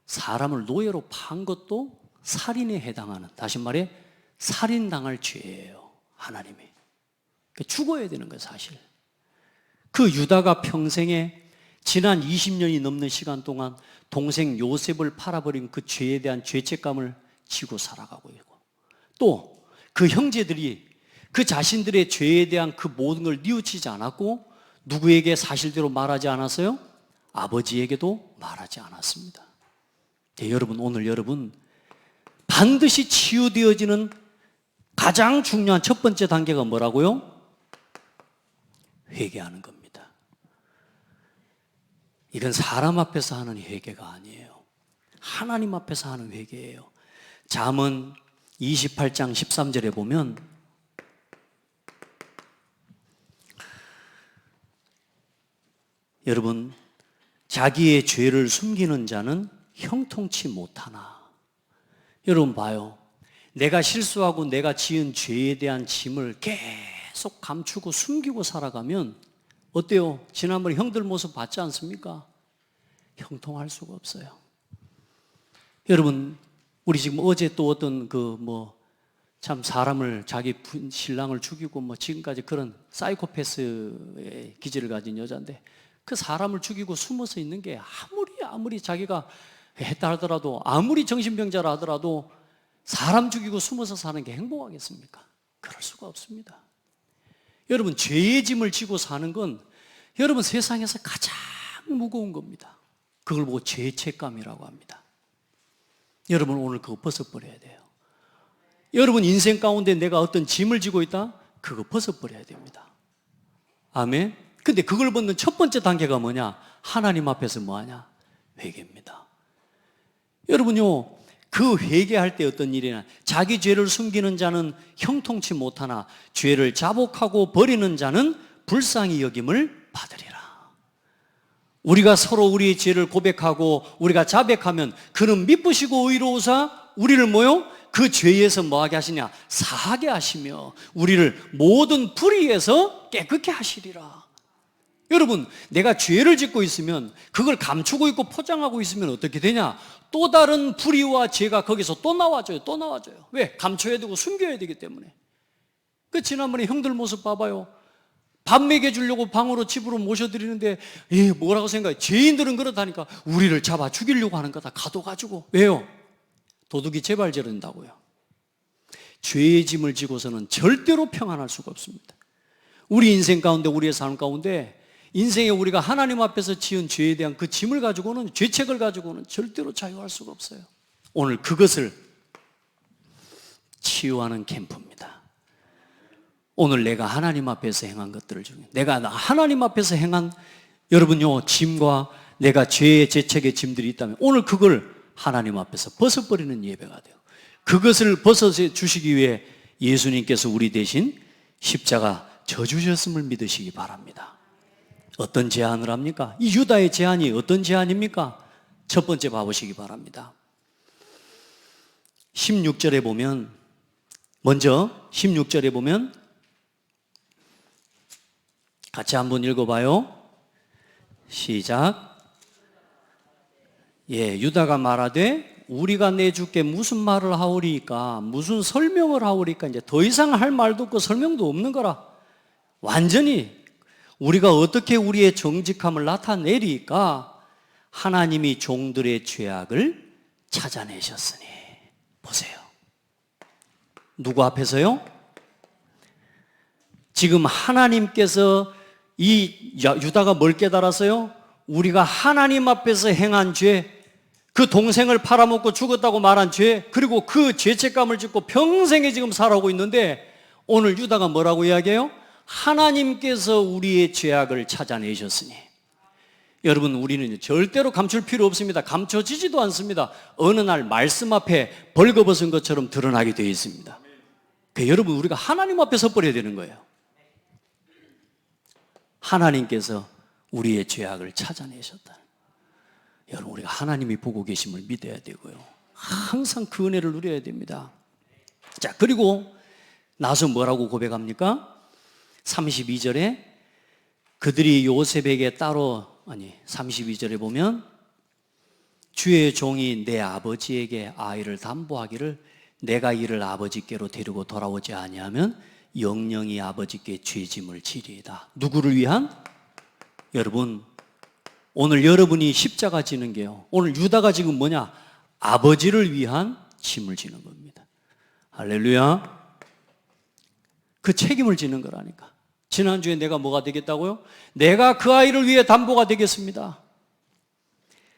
사람을 노예로 판 것도 살인에 해당하는, 다시 말해 살인당할 죄예요. 하나님이 죽어야 되는 거예요. 사실 그 유다가 평생에 지난 20년이 넘는 시간 동안 동생 요셉을 팔아버린 그 죄에 대한 죄책감을 지고 살아가고 있고, 또 그 형제들이 그 자신들의 죄에 대한 그 모든 걸 뉘우치지 않았고 누구에게 사실대로 말하지 않았어요? 아버지에게도 말하지 않았습니다. 여러분 오늘 여러분 반드시 치유되어지는 가장 중요한 첫 번째 단계가 뭐라고요? 회개하는 겁니다. 이건 사람 앞에서 하는 회개가 아니에요. 하나님 앞에서 하는 회개예요. 잠언 28장 13절에 보면 여러분, 자기의 죄를 숨기는 자는 형통치 못하나. 여러분 봐요. 내가 실수하고 내가 지은 죄에 대한 짐을 계속 감추고 숨기고 살아가면 어때요? 지난번에 형들 모습 봤지 않습니까? 형통할 수가 없어요. 여러분, 우리 지금 어제 또 어떤 참 사람을 자기 신랑을 죽이고 지금까지 그런 사이코패스의 기질을 가진 여자인데 그 사람을 죽이고 숨어서 있는 게 아무리 자기가 했다 하더라도 아무리 정신병자라 하더라도 사람 죽이고 숨어서 사는 게 행복하겠습니까? 그럴 수가 없습니다. 여러분, 죄의 짐을 지고 사는 건 여러분 세상에서 가장 무거운 겁니다. 그걸 보고 죄책감이라고 합니다. 여러분 오늘 그거 벗어버려야 돼요. 여러분 인생 가운데 내가 어떤 짐을 지고 있다? 그거 벗어버려야 됩니다. 아멘. 근데 그걸 벗는 첫 번째 단계가 뭐냐? 하나님 앞에서 뭐하냐? 회개입니다. 여러분요, 그 회개할 때 어떤 일이냐? 자기 죄를 숨기는 자는 형통치 못하나 죄를 자복하고 버리는 자는 불쌍히 여김을 받으리라. 우리가 서로 우리의 죄를 고백하고 우리가 자백하면 그는 미쁘시고 의로우사 우리를 뭐요? 그 죄에서 뭐하게 하시냐? 사하게 하시며 우리를 모든 불의에서 깨끗게 하시리라. 여러분, 내가 죄를 짓고 있으면 그걸 감추고 있고 포장하고 있으면 어떻게 되냐? 또 다른 불의와 죄가 거기서 또 나와줘요. 왜? 감춰야 되고 숨겨야 되기 때문에. 그 지난번에 형들 모습 봐봐요. 밥 먹여주려고 방으로 집으로 모셔드리는데 뭐라고 생각해? 죄인들은 그렇다니까 우리를 잡아 죽이려고 하는 거다. 가둬가지고. 왜요? 도둑이 재발 저른다고요. 죄의 짐을 지고서는 절대로 평안할 수가 없습니다. 우리 인생 가운데, 우리의 삶 가운데 인생에 우리가 하나님 앞에서 지은 죄에 대한 그 짐을 가지고는, 죄책을 가지고는 절대로 자유할 수가 없어요. 오늘 그것을 치유하는 캠프입니다. 오늘 내가 하나님 앞에서 행한 것들을 중에 내가 하나님 앞에서 행한 여러분요 짐과 내가 죄의 죄책의 짐들이 있다면 오늘 그걸 하나님 앞에서 벗어버리는 예배가 돼요. 그것을 벗어주시기 위해 예수님께서 우리 대신 십자가 져주셨음을 믿으시기 바랍니다. 어떤 제안을 합니까? 이 유다의 제안이 어떤 제안입니까? 첫 번째 봐보시기 바랍니다. 16절에 보면 먼저 16절에 보면 같이 한번 읽어봐요. 시작. 유다가 말하되 우리가 내주께 무슨 말을 하오리까? 무슨 설명을 하오리까? 이제 더 이상 할 말도 없고 설명도 없는 거라. 완전히 우리가 어떻게 우리의 정직함을 나타내리까? 하나님이 종들의 죄악을 찾아내셨으니. 보세요. 누구 앞에서요? 지금 하나님께서 이 유다가 뭘 깨달았어요? 우리가 하나님 앞에서 행한 죄, 그 동생을 팔아먹고 죽었다고 말한 죄, 그리고 그 죄책감을 짓고 평생에 지금 살아오고 있는데 오늘 유다가 뭐라고 이야기해요? 하나님께서 우리의 죄악을 찾아내셨으니. 여러분, 우리는 절대로 감출 필요 없습니다. 감춰지지도 않습니다. 어느 날 말씀 앞에 벌거벗은 것처럼 드러나게 되어 있습니다. 그러니까 여러분, 우리가 하나님 앞에 섰버려야 되는 거예요. 하나님께서 우리의 죄악을 찾아내셨다. 여러분, 우리가 하나님이 보고 계심을 믿어야 되고요. 항상 그 은혜를 누려야 됩니다. 자, 그리고 나서 뭐라고 고백합니까? 32절에 그들이 요셉에게 32절에 보면 주의 종이 내 아버지에게 아이를 담보하기를 내가 이를 아버지께로 데리고 돌아오지 아니하면 영영이 아버지께 죄짐을 지리이다. 누구를 위한? 여러분, 오늘 여러분이 십자가 지는 게요, 오늘 유다가 지금 뭐냐? 아버지를 위한 짐을 지는 겁니다. 할렐루야. 그 책임을 지는 거라니까. 지난주에 내가 뭐가 되겠다고요? 내가 그 아이를 위해 담보가 되겠습니다.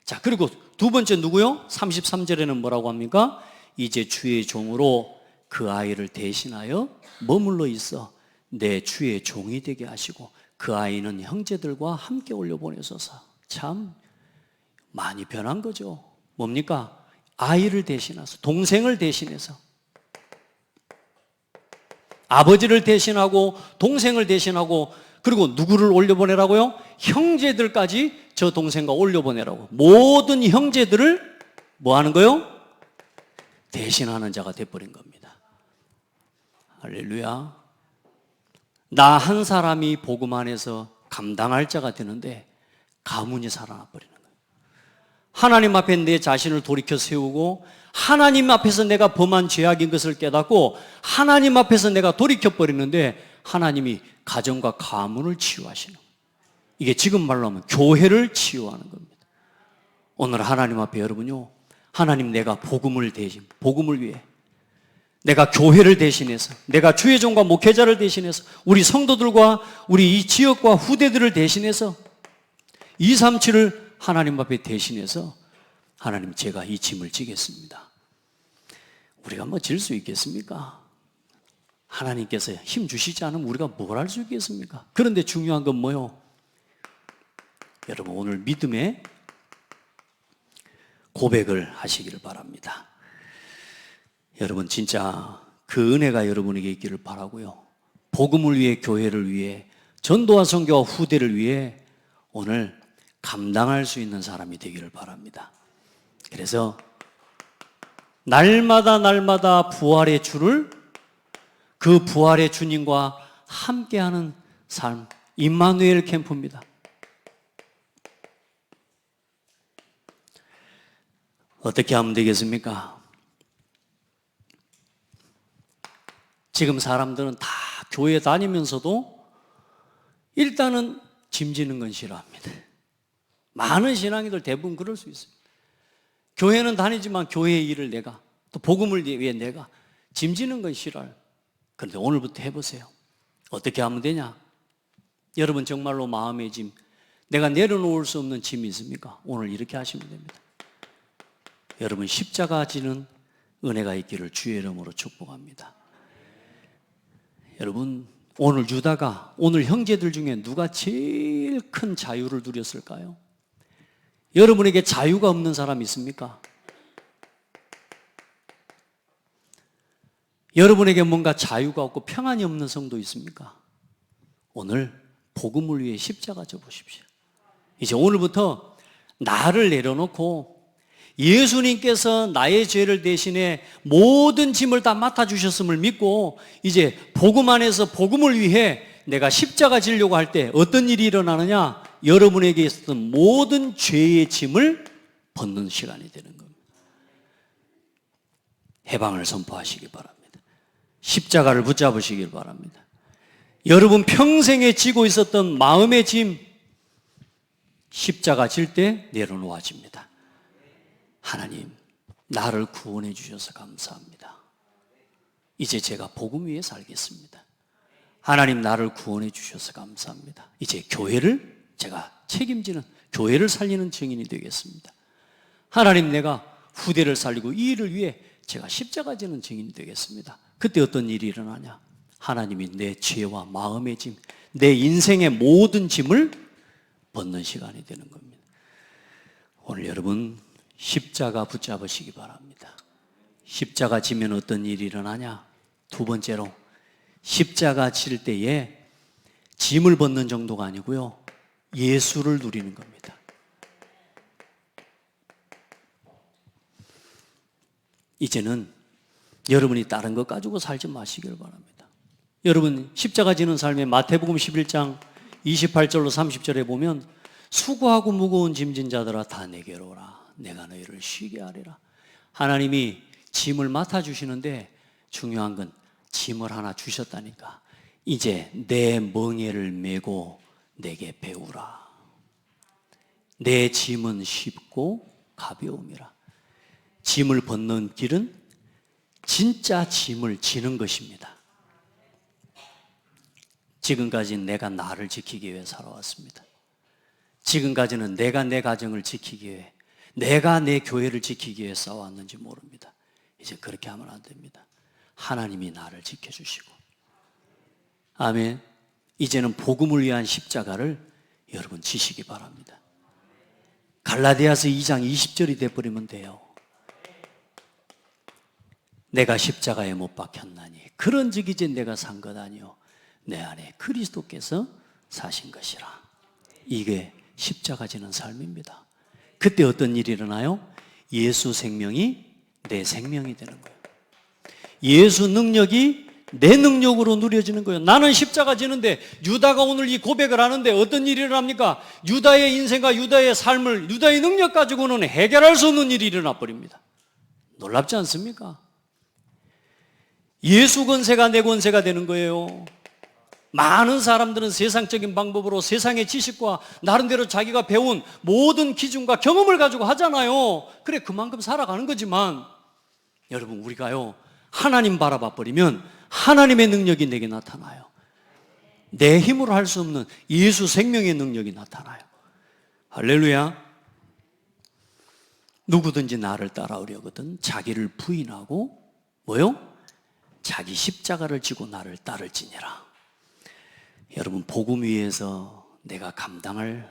자, 그리고 두 번째 누구요? 33절에는 뭐라고 합니까? 이제 주의 종으로 그 아이를 대신하여 머물러 있어 내 주의 종이 되게 하시고 그 아이는 형제들과 함께 올려보내소서. 참 많이 변한 거죠. 뭡니까? 아이를 대신해서, 동생을 대신해서, 아버지를 대신하고 동생을 대신하고, 그리고 누구를 올려보내라고요? 형제들까지 저 동생과 올려보내라고. 모든 형제들을 뭐 하는 거요? 대신하는 자가 돼버린 겁니다. 할렐루야. 나 한 사람이 복음 안에서 감당할 자가 되는데 가문이 살아나 버리는 거예요. 하나님 앞에 내 자신을 돌이켜 세우고, 하나님 앞에서 내가 범한 죄악인 것을 깨닫고, 하나님 앞에서 내가 돌이켜 버리는데 하나님이 가정과 가문을 치유하시는 거예요. 이게 지금 말로 하면 교회를 치유하는 겁니다. 오늘 하나님 앞에 여러분요, 하나님, 내가 복음을 위해, 내가 교회를 대신해서, 내가 주의 종과 목회자를 대신해서, 우리 성도들과 우리 이 지역과 후대들을 대신해서 237을 하나님 앞에 대신해서, 하나님, 제가 이 짐을 지겠습니다. 우리가 뭐 질 수 있겠습니까? 하나님께서 힘 주시지 않으면 우리가 뭘 할 수 있겠습니까? 그런데 중요한 건 뭐요? 여러분, 오늘 믿음의 고백을 하시기를 바랍니다. 여러분, 진짜 그 은혜가 여러분에게 있기를 바라고요. 복음을 위해, 교회를 위해, 전도와 선교와 후대를 위해 오늘 감당할 수 있는 사람이 되기를 바랍니다. 그래서 날마다 부활의 주를, 그 부활의 주님과 함께하는 삶, 임마누엘 캠프입니다. 어떻게 하면 되겠습니까? 지금 사람들은 다 교회 다니면서도 일단은 짐 지는 건 싫어합니다. 많은 신앙인들 대부분 그럴 수 있습니다. 교회는 다니지만 교회의 일을 내가, 또 복음을 위해 내가 짐 지는 건 싫어요. 그런데 오늘부터 해보세요. 어떻게 하면 되냐? 여러분, 정말로 마음의 짐, 내가 내려놓을 수 없는 짐이 있습니까? 오늘 이렇게 하시면 됩니다. 여러분, 십자가 지는 은혜가 있기를 주의 이름으로 축복합니다. 여러분, 오늘 유다가, 오늘 형제들 중에 누가 제일 큰 자유를 누렸을까요? 여러분에게 자유가 없는 사람 있습니까? 여러분에게 뭔가 자유가 없고 평안이 없는 성도 있습니까? 오늘 복음을 위해 십자가 져 보십시오. 이제 오늘부터 나를 내려놓고 예수님께서 나의 죄를 대신해 모든 짐을 다 맡아주셨음을 믿고, 이제 복음 안에서 복음을 위해 내가 십자가 지려고 할 때 어떤 일이 일어나느냐? 여러분에게 있었던 모든 죄의 짐을 벗는 시간이 되는 겁니다. 해방을 선포하시기 바랍니다. 십자가를 붙잡으시길 바랍니다. 여러분 평생에 지고 있었던 마음의 짐, 십자가 질 때 내려놓아집니다. 하나님, 나를 구원해 주셔서 감사합니다. 이제 제가 복음 위에 살겠습니다. 하나님, 나를 구원해 주셔서 감사합니다. 이제 교회를 제가 책임지는, 교회를 살리는 증인이 되겠습니다. 하나님, 내가 후대를 살리고 이 일을 위해 제가 십자가 지는 증인이 되겠습니다. 그때 어떤 일이 일어나냐? 하나님이 내 죄와 마음의 짐, 내 인생의 모든 짐을 벗는 시간이 되는 겁니다. 오늘 여러분 십자가 붙잡으시기 바랍니다. 십자가 지면 어떤 일이 일어나냐? 두 번째로, 십자가 질 때에 짐을 벗는 정도가 아니고요, 예수를 누리는 겁니다. 이제는 여러분이 다른 것 가지고 살지 마시길 바랍니다. 여러분 십자가 지는 삶에 마태복음 11장 28절로 30절에 보면, 수고하고 무거운 짐진 자들아 다 내게로 오라, 내가 너희를 쉬게 하리라. 하나님이 짐을 맡아주시는데 중요한 건 짐을 하나 주셨다니까. 이제 내 멍에를 메고 내게 배우라. 내 짐은 쉽고 가벼움이라. 짐을 벗는 길은 진짜 짐을 지는 것입니다. 지금까지 내가 나를 지키기 위해 살아왔습니다. 지금까지는 내가 내 가정을 지키기 위해, 내가 내 교회를 지키기 위해 싸워왔는지 모릅니다. 이제 그렇게 하면 안 됩니다. 하나님이 나를 지켜주시고, 아멘. 이제는 복음을 위한 십자가를 여러분 지시기 바랍니다. 갈라디아서 2장 20절이 돼버리면 돼요. 내가 십자가에 못 박혔나니 그런즉 이제 내가 산 것 아니요 내 안에 그리스도께서 사신 것이라. 이게 십자가 지는 삶입니다. 그때 어떤 일이 일어나요? 예수 생명이 내 생명이 되는 거예요. 예수 능력이 내 능력으로 누려지는 거예요. 나는 십자가 지는데, 유다가 오늘 이 고백을 하는데 어떤 일이 일어납니까? 유다의 인생과 유다의 삶을 유다의 능력 가지고는 해결할 수 없는 일이 일어나 버립니다. 놀랍지 않습니까? 예수 권세가 내 권세가 되는 거예요. 많은 사람들은 세상적인 방법으로 세상의 지식과 나름대로 자기가 배운 모든 기준과 경험을 가지고 하잖아요. 그래, 그만큼 살아가는 거지만 여러분, 우리가요 하나님 바라봐 버리면 하나님의 능력이 내게 나타나요. 내 힘으로 할 수 없는 예수 생명의 능력이 나타나요. 할렐루야. 누구든지 나를 따라오려거든 자기를 부인하고 뭐요? 자기 십자가를 지고 나를 따를지니라. 여러분, 복음 위에서 내가 감당할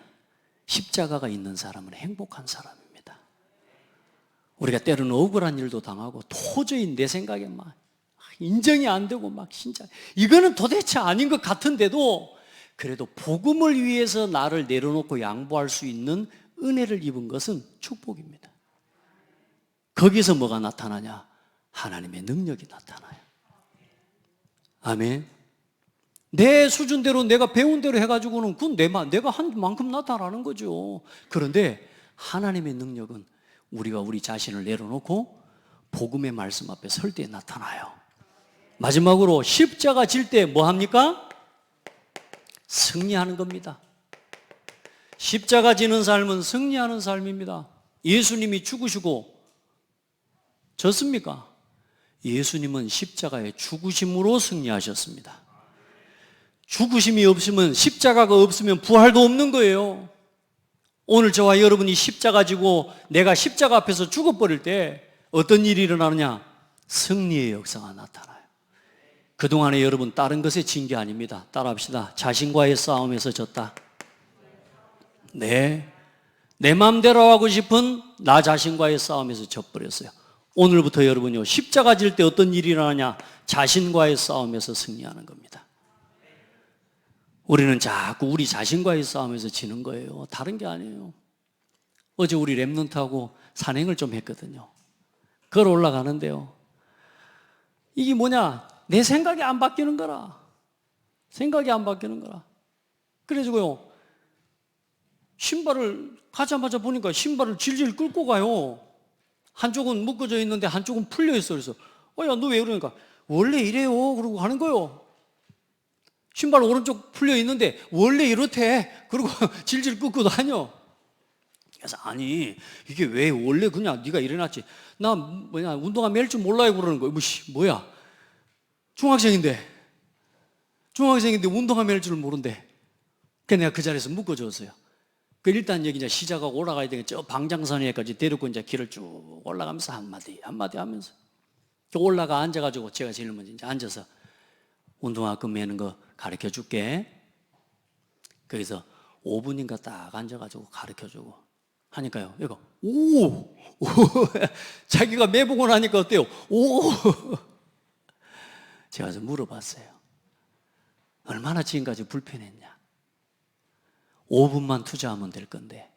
십자가가 있는 사람은 행복한 사람입니다. 우리가 때로는 억울한 일도 당하고 도저히 내 생각에 막 인정이 안 되고 막 진짜 이거는 도대체 아닌 것 같은데도 그래도 복음을 위해서 나를 내려놓고 양보할 수 있는 은혜를 입은 것은 축복입니다. 거기서 뭐가 나타나냐? 하나님의 능력이 나타나요. 아멘. 내 수준대로 내가 배운 대로 해가지고는 그건 내가 한 만큼 나타나는 거죠. 그런데 하나님의 능력은 우리가 우리 자신을 내려놓고 복음의 말씀 앞에 설 때 나타나요. 마지막으로 십자가 질 때 뭐 합니까? 승리하는 겁니다. 십자가 지는 삶은 승리하는 삶입니다. 예수님이 죽으시고 졌습니까? 예수님은 십자가의 죽으심으로 승리하셨습니다. 죽으심이 없으면, 십자가가 없으면 부활도 없는 거예요. 오늘 저와 여러분이 십자가 지고 내가 십자가 앞에서 죽어버릴 때 어떤 일이 일어나느냐? 승리의 역사가 나타나요. 그동안에 여러분 다른 것에 진 게 아닙니다. 따라합시다. 자신과의 싸움에서 졌다. 네, 내 마음대로 하고 싶은 나 자신과의 싸움에서 져버렸어요. 오늘부터 여러분요, 십자가 질 때 어떤 일이 일어나냐? 자신과의 싸움에서 승리하는 겁니다. 우리는 자꾸 우리 자신과의 싸움에서 지는 거예요. 다른 게 아니에요. 어제 우리 랩런트하고 산행을 좀 했거든요. 걸어 올라가는데요, 이게 뭐냐? 내 생각이 안 바뀌는 거라. 생각이 안 바뀌는 거라. 그래가지고요, 신발을 가자마자 보니까 신발을 질질 끌고 가요. 한쪽은 묶어져 있는데 한쪽은 풀려 있어. 그래서 야, 너 왜 그러니까 원래 이래요. 그러고 하는 거예요. 신발 오른쪽 풀려 있는데 원래 이렇대. 그리고 질질 끌고 다녀. 그래서 아니, 이게 왜 원래 그냥 네가 이래놨지? 나 운동화 맬 줄 몰라요 그러는 거예요. 뭐야? 중학생인데 운동화 맬 줄 모른대. 그래서 내가 그 자리에서 묶어줬어요. 그 일단 여기 이제 시작하고 올라가야 되니까 저 방장선에까지 데리고 이제 길을 쭉 올라가면서 한마디 하면서 올라가 앉아가지고 제가 제일 먼저 이제 앉아서 운동화 끈 매는 거 가르쳐 줄게. 거기서 5분인가 딱 앉아가지고 가르쳐 주고 하니까요, 이거 오 자기가 매보고 나니까 어때요? 오 제가 좀 물어봤어요. 얼마나 지금까지 불편했냐? 5분만 투자하면 될 건데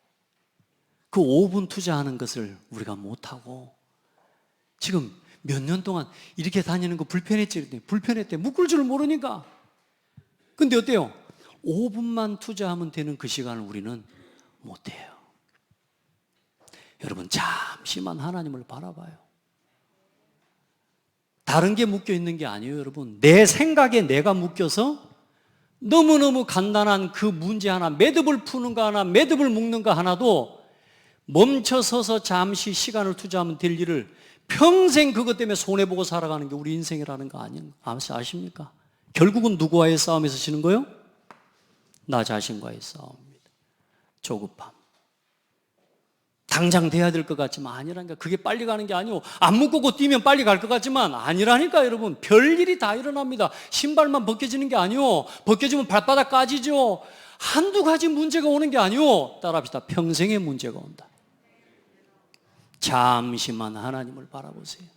그 5분 투자하는 것을 우리가 못하고 지금 몇 년 동안 이렇게 다니는 거 불편했지? 불편했대. 묶을 줄 모르니까. 근데 어때요? 5분만 투자하면 되는 그 시간을 우리는 못해요. 여러분, 잠시만 하나님을 바라봐요. 다른 게 묶여 있는 게 아니에요. 여러분, 내 생각에 내가 묶여서 너무너무 간단한 그 문제 하나, 매듭을 푸는 거 하나, 매듭을 묶는 거 하나도 멈춰서서 잠시 시간을 투자하면 될 일을 평생 그것 때문에 손해보고 살아가는 게 우리 인생이라는 거 아십니까? 결국은 누구와의 싸움에서 지는 거예요? 나 자신과의 싸움입니다. 조급함. 당장 돼야 될 것 같지만 아니라니까. 그게 빨리 가는 게 아니고, 안 묶고 뛰면 빨리 갈 것 같지만 아니라니까. 여러분, 별일이 다 일어납니다. 신발만 벗겨지는 게 아니오. 벗겨지면 발바닥 까지죠. 한두 가지 문제가 오는 게 아니오. 따라합시다. 평생의 문제가 온다. 잠시만 하나님을 바라보세요.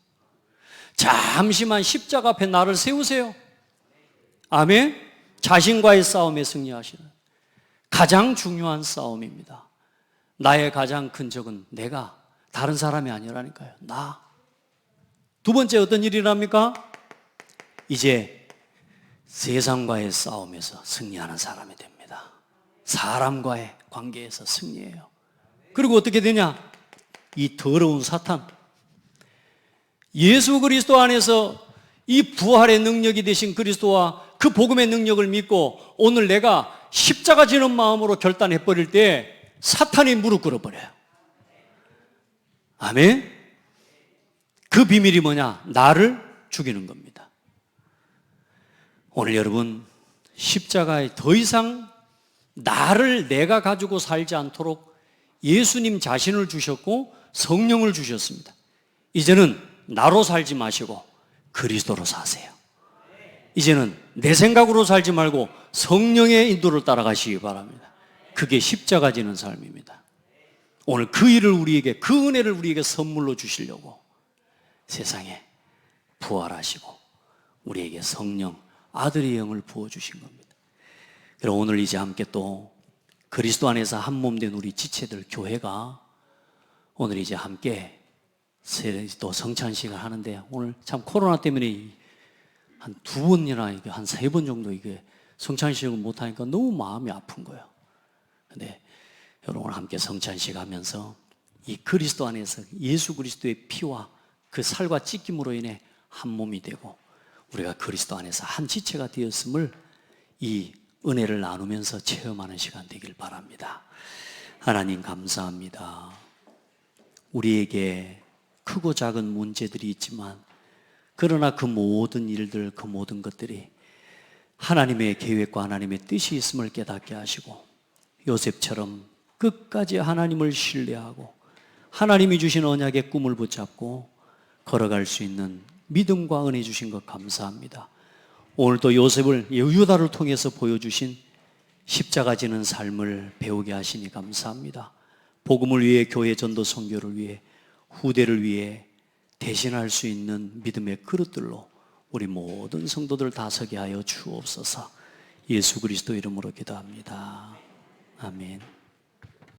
잠시만 십자가 앞에 나를 세우세요. 아멘. 자신과의 싸움에 승리하시는 가장 중요한 싸움입니다. 나의 가장 큰 적은 내가, 다른 사람이 아니라니까요. 나. 두 번째 어떤 일이랍니까? 이제 세상과의 싸움에서 승리하는 사람이 됩니다. 사람과의 관계에서 승리해요. 그리고 어떻게 되냐? 이 더러운 사탄, 예수 그리스도 안에서 이 부활의 능력이 되신 그리스도와 그 복음의 능력을 믿고 오늘 내가 십자가 지는 마음으로 결단해 버릴 때 사탄이 무릎 꿇어 버려요. 아멘. 그 비밀이 뭐냐? 나를 죽이는 겁니다. 오늘 여러분, 십자가에 더 이상 나를 내가 가지고 살지 않도록 예수님 자신을 주셨고 성령을 주셨습니다. 이제는 나로 살지 마시고 그리스도로 사세요. 이제는 내 생각으로 살지 말고 성령의 인도를 따라가시기 바랍니다. 그게 십자가 지는 삶입니다. 오늘 그 일을 우리에게, 그 은혜를 우리에게 선물로 주시려고 세상에 부활하시고 우리에게 성령, 아들의 영을 부어주신 겁니다. 그럼 오늘 이제 함께 또 그리스도 안에서 한 몸 된 우리 지체들 교회가 오늘 이제 함께 또 성찬식을 하는데, 오늘 참 코로나 때문에 한 2번이나 한 3번 정도 이게 성찬식을 못하니까 너무 마음이 아픈 거예요. 근데 여러분 오늘 함께 성찬식 하면서 이 그리스도 안에서 예수 그리스도의 피와 그 살과 찢김으로 인해 한 몸이 되고 우리가 그리스도 안에서 한 지체가 되었음을 이 은혜를 나누면서 체험하는 시간 되길 바랍니다. 하나님 감사합니다. 우리에게 크고 작은 문제들이 있지만 그러나 그 모든 일들, 그 모든 것들이 하나님의 계획과 하나님의 뜻이 있음을 깨닫게 하시고 요셉처럼 끝까지 하나님을 신뢰하고 하나님이 주신 언약의 꿈을 붙잡고 걸어갈 수 있는 믿음과 은혜 주신 것 감사합니다. 오늘 또 요셉을, 유다를 통해서 보여주신 십자가 지는 삶을 배우게 하시니 감사합니다. 복음을 위해, 교회 전도 선교를 위해, 후대를 위해 대신할 수 있는 믿음의 그릇들로 우리 모든 성도들 다 서게 하여 주옵소서. 예수 그리스도 이름으로 기도합니다. 아멘.